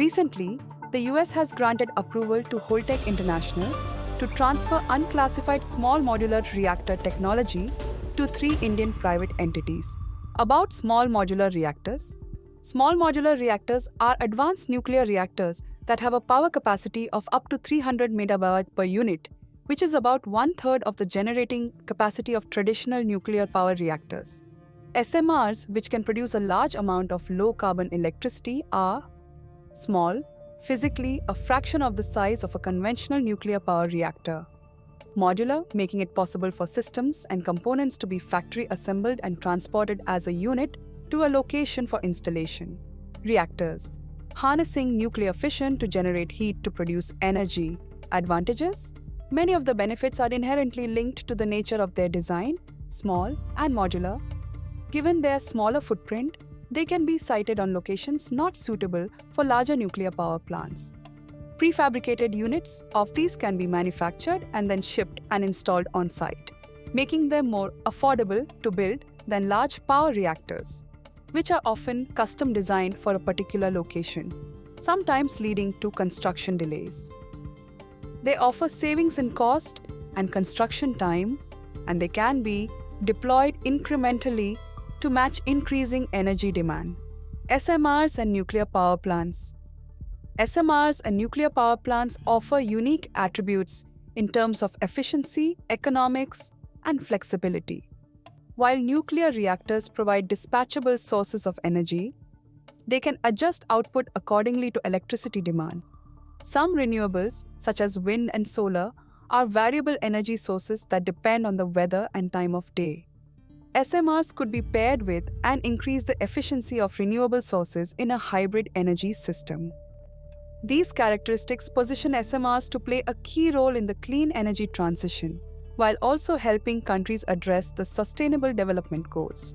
Recently, the US has granted approval to Holtec International to transfer unclassified small modular reactor technology to 3 Indian private entities. About small modular reactors. Small modular reactors are advanced nuclear reactors that have a power capacity of up to 300 megawatt per unit, which is about one-third of the generating capacity of traditional nuclear power reactors. SMRs, which can produce a large amount of low-carbon electricity, are small, physically a fraction of the size of a conventional nuclear power reactor. Modular, making it possible for systems and components to be factory assembled and transported as a unit to a location for installation. Reactors, harnessing nuclear fission to generate heat to produce energy. Advantages? Many of the benefits are inherently linked to the nature of their design, small and modular. Given their smaller footprint, they can be sited on locations not suitable for larger nuclear power plants. Prefabricated units of these can be manufactured and then shipped and installed on site, making them more affordable to build than large power reactors, which are often custom designed for a particular location, sometimes leading to construction delays. They offer savings in cost and construction time, and they can be deployed incrementally to match increasing energy demand. SMRs and nuclear power plants. SMRs and nuclear power plants offer unique attributes in terms of efficiency, economics, and flexibility. While nuclear reactors provide dispatchable sources of energy, they can adjust output accordingly to electricity demand. Some renewables, such as wind and solar, are variable energy sources that depend on the weather and time of day. SMRs could be paired with and increase the efficiency of renewable sources in a hybrid energy system. These characteristics position SMRs to play a key role in the clean energy transition, while also helping countries address the Sustainable Development Goals.